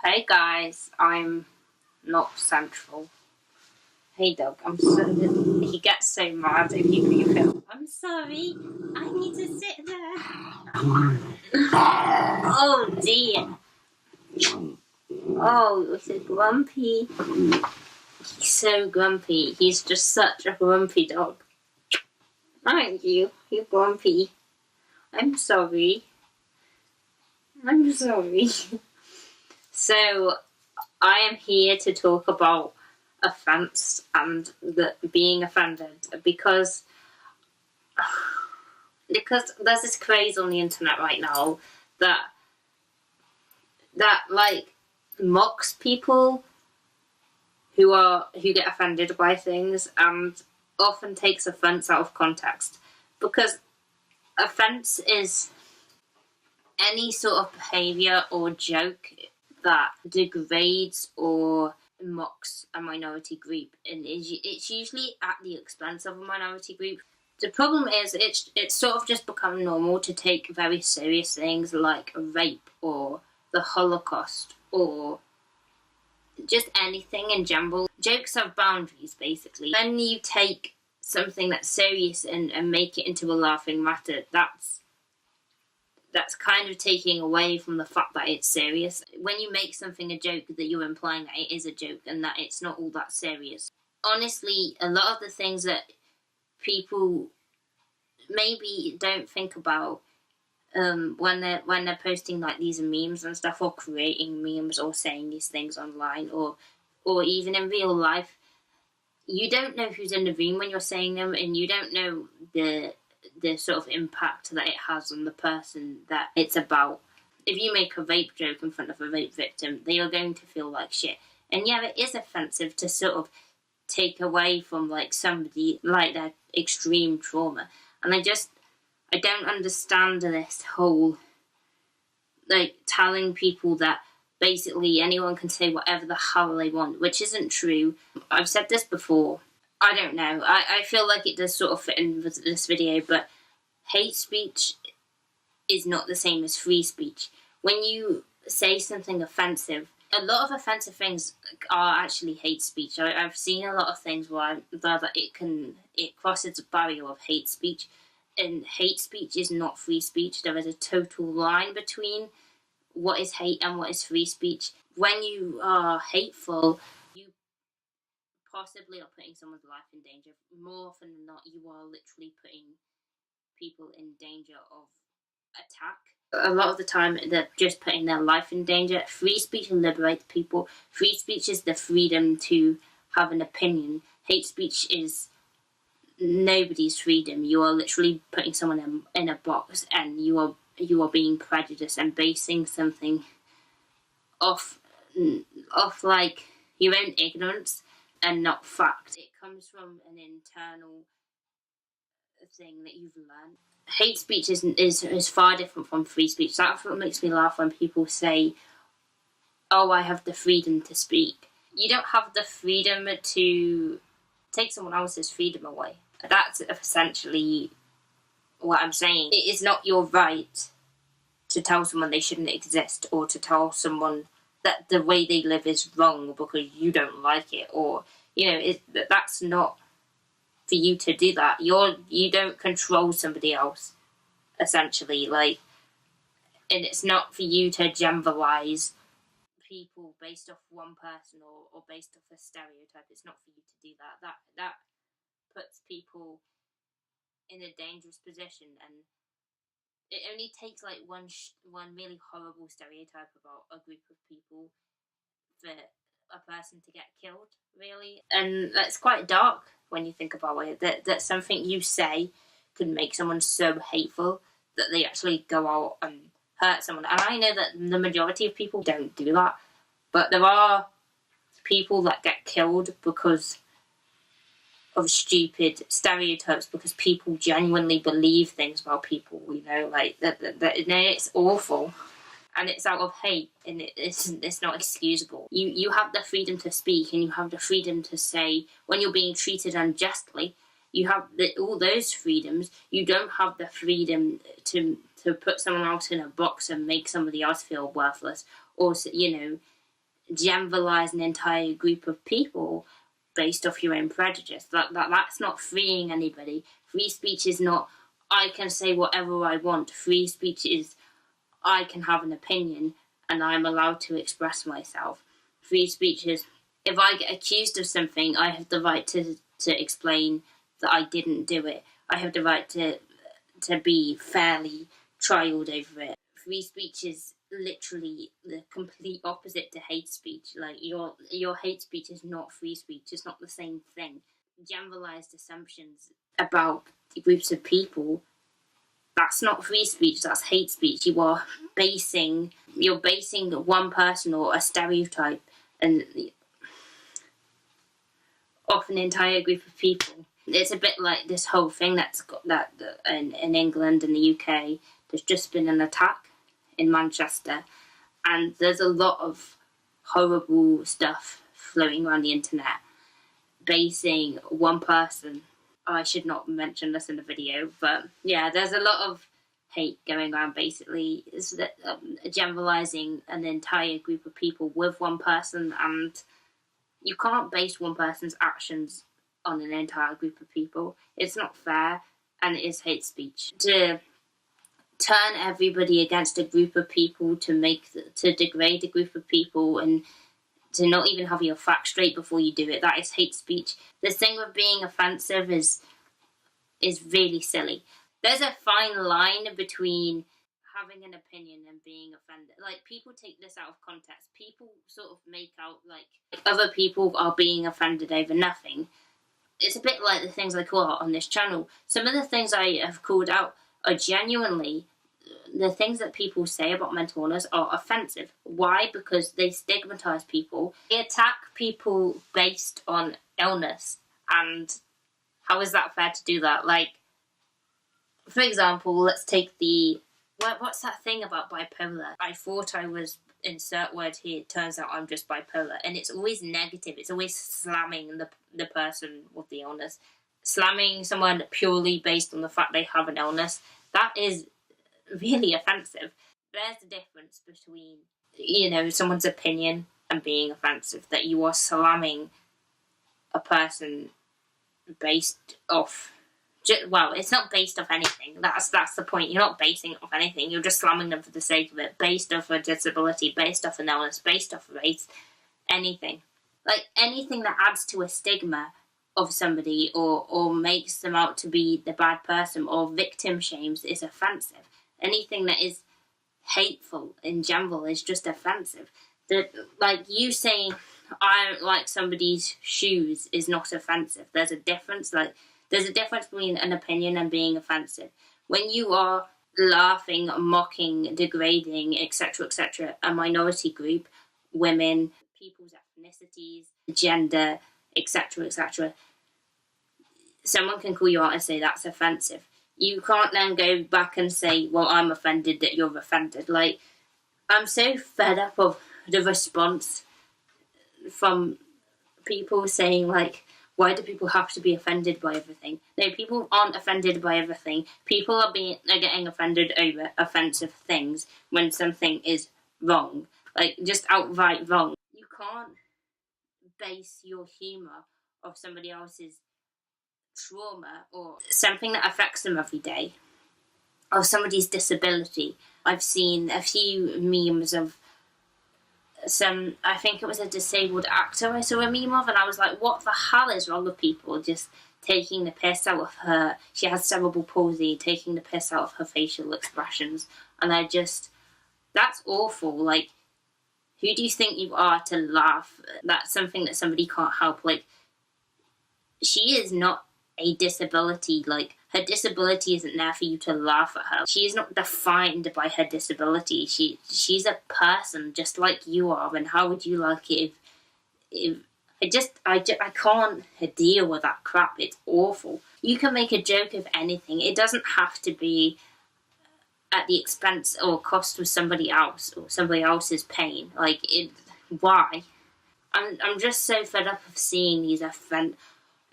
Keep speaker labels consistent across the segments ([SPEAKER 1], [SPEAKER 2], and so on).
[SPEAKER 1] Hey guys, I'm not central. Hey Doug, he gets so mad if you leave him. I'm sorry, I need to sit there. Oh dear. Oh, it's a grumpy. He's so grumpy. He's just such a grumpy dog. Aren't you? You're grumpy. I'm sorry. I'm sorry. So, I am here to talk about offence and being offended because there's this craze on the internet right now that like mocks people who get offended by things and often takes offence out of context, because offence is any sort of behaviour or joke that degrades or mocks a minority group, and it's usually at the expense of a minority group. The problem is it's sort of just become normal to take very serious things like rape or the Holocaust or just anything in general. Jokes have boundaries, basically. When you take something that's serious and make it into a laughing matter, that's kind of taking away from the fact that it's serious. When you make something a joke, that you're implying that it is a joke and that it's not all that serious. Honestly, a lot of the things that people maybe don't think about when they're posting like these memes and stuff, or creating memes, or saying these things online, or even in real life, you don't know who's in the room when you're saying them, and you don't know the sort of impact that it has on the person that it's about. If you make a rape joke in front of a rape victim, they are going to feel like shit. And yeah, it is offensive to sort of take away from like somebody like their extreme trauma. And I don't understand this whole like telling people that basically anyone can say whatever the hell they want, which isn't true. I've said this before. I don't know. I feel like it does sort of fit in with this video, but hate speech is not the same as free speech. When you say something offensive, a lot of offensive things are actually hate speech. I've seen a lot of things where it crosses a barrier of hate speech, and hate speech is not free speech. There is a total line between what is hate and what is free speech. When you are hateful, you possibly are putting someone's life in danger. More often than not, you are literally putting people in danger of attack. A lot of the time, they're just putting their life in danger. Free speech liberates people. Free speech is the freedom to have an opinion. Hate speech is nobody's freedom. You are literally putting someone in a box, and you are being prejudiced and basing something off like your own ignorance and not fact. It comes from an internal thing that you've learned. Hate speech is far different from free speech. That's what makes me laugh when people say, "Oh, I have the freedom to speak." You don't have the freedom to take someone else's freedom away. That's essentially what I'm saying. It is not your right to tell someone they shouldn't exist, or to tell someone that the way they live is wrong because you don't like it, or that's not for you to do that. You don't control somebody else, essentially, like, and it's not for you to generalize people based off one person or based off a stereotype. It's not for you to do that. That puts people in a dangerous position, and it only takes like one really horrible stereotype about a group of people for a person to get killed, really. And that's quite dark when you think about it, that something you say can make someone so hateful that they actually go out and hurt someone. And I know that the majority of people don't do that, but there are people that get killed because of stupid stereotypes, because people genuinely believe things about people, like that it's awful. And it's out of hate, and it's not excusable. You have the freedom to speak, and you have the freedom to say when you're being treated unjustly. You have all those freedoms. You don't have the freedom to put someone else in a box and make somebody else feel worthless, or generalize an entire group of people based off your own prejudice. That's not freeing anybody. Free speech is not, I can say whatever I want. Free speech is, I can have an opinion and I'm allowed to express myself. Free speech is, if I get accused of something, I have the right to explain that I didn't do it. I have the right to be fairly trialed over it. Free speech is literally the complete opposite to hate speech. Like, your hate speech is not free speech. It's not the same thing. Generalized assumptions about groups of people, that's not free speech, that's hate speech. You're basing one person or a stereotype and off an entire group of people. It's a bit like this whole thing that's got that in England and the UK. There's just been an attack in Manchester, and there's a lot of horrible stuff flowing around the internet, basing one person. I should not mention this in the video, but yeah, there's a lot of hate going around. Basically, is that generalizing an entire group of people with one person, and you can't base one person's actions on an entire group of people. It's not fair, and it is hate speech. To turn everybody against a group of people, to degrade a group of people, and to not even have your facts straight before you do it, that is hate speech. The thing with being offensive is really silly. There's a fine line between having an opinion and being offended. Like, people take this out of context. People sort of make out like other people are being offended over nothing. It's a bit like the things I call out on this channel. Some of the things I have called out are genuinely, the things that people say about mental illness are offensive. Why? Because they stigmatize people. They attack people based on illness. And how is that fair to do that? Like, for example, let's take what's that thing about bipolar? I thought I was, insert word here, it turns out I'm just bipolar. And it's always negative. It's always slamming the person with the illness. Slamming someone purely based on the fact they have an illness. That is really offensive. There's a difference between, someone's opinion and being offensive. That you are slamming a person based off, well, it's not based off anything. That's the point. You're not basing it off anything. You're just slamming them for the sake of it, based off a disability, based off an illness, based off race, anything. Like, anything that adds to a stigma of somebody or makes them out to be the bad person or victim shames is offensive. Anything that is hateful in general is just offensive. Like, you saying I don't like somebody's shoes is not offensive. There's a difference. Like, there's a difference between an opinion and being offensive. When you are laughing, mocking, degrading, etc., a minority group, women, people's ethnicities, gender, etc., someone can call you out and say that's offensive. You can't then go back and say, well, I'm offended that you're offended. Like, I'm so fed up of the response from people saying, like, why do people have to be offended by everything? No, people aren't offended by everything. People are getting offended over offensive things when something is wrong. Like, just outright wrong. You can't base your humour off somebody else's trauma or something that affects them every day, or somebody's disability. I've seen a few memes of I think it was a disabled actor I saw a meme of, and I was like, what the hell is wrong with people just taking the piss out of her? She has cerebral palsy, taking the piss out of her facial expressions, and that's awful. Like, who do you think you are to laugh? That's something that somebody can't help. Like, she is not a disability. Like, her disability isn't there for you to laugh at her. She is not defined by her disability. She's a person just like you are. And how would you like it if I can't deal with that crap. It's awful. You can make a joke of anything. It doesn't have to be at the expense or cost of somebody else or somebody else's pain. Like, why? I'm just so fed up of seeing these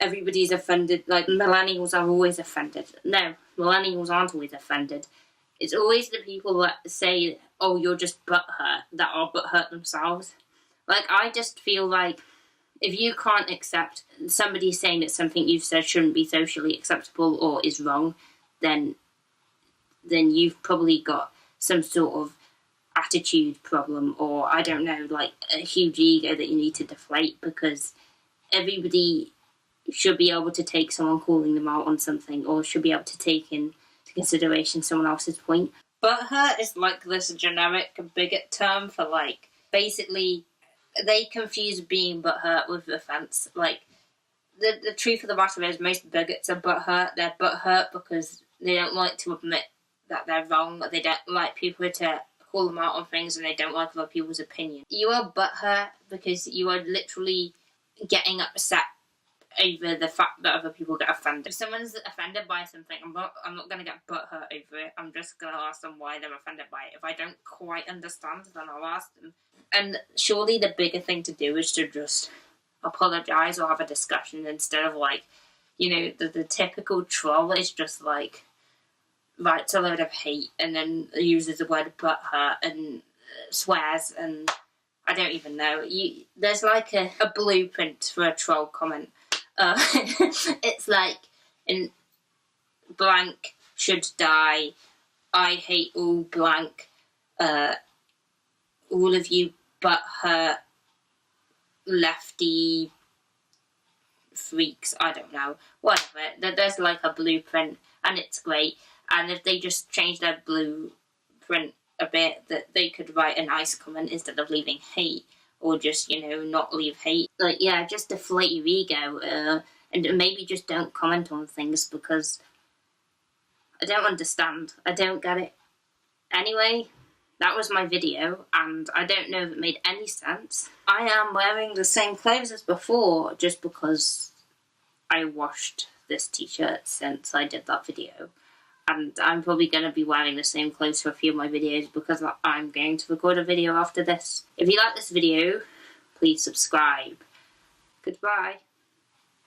[SPEAKER 1] everybody's offended. Like, millennials are always offended. No, millennials aren't always offended. It's always the people that say, oh, you're just butthurt, that are butthurt themselves. Like, I just feel like if you can't accept somebody saying that something you've said shouldn't be socially acceptable or is wrong, then you've probably got some sort of attitude problem, or I don't know, like a huge ego that you need to deflate, because everybody should be able to take someone calling them out on something, or should be able to take into consideration someone else's point. Butthurt is like this generic bigot term for, like, basically they confuse being butthurt with offence. Like, the truth of the matter is most bigots are butthurt. They're butthurt because they don't like to admit that they're wrong. They don't like people to call them out on things, and they don't like other people's opinion. You are butthurt because you are literally getting upset over the fact that other people get offended. If someone's offended by something, I'm not going to get butthurt over it. I'm just going to ask them why they're offended by it. If I don't quite understand, then I'll ask them. And surely the bigger thing to do is to just apologise or have a discussion, instead of, like, you know, the typical troll is just like writes a load of hate and then uses the word butthurt and swears, and I don't even know. There's like a blueprint for a troll comment. It's like, in blank should die, I hate all blank, all of you butthurt lefty freaks, I don't know, whatever. There's like a blueprint, and it's great. And if they just change their blueprint a bit, that they could write a nice comment instead of leaving hate, or just, you know, not leave hate. Like, yeah, just deflate your ego, and maybe just don't comment on things, because I don't understand. I don't get it. Anyway, that was my video, and I don't know if it made any sense. I am wearing the same clothes as before, just because I washed this t-shirt since I did that video. And I'm probably going to be wearing the same clothes for a few of my videos, because I'm going to record a video after this. If you like this video, please subscribe. Goodbye.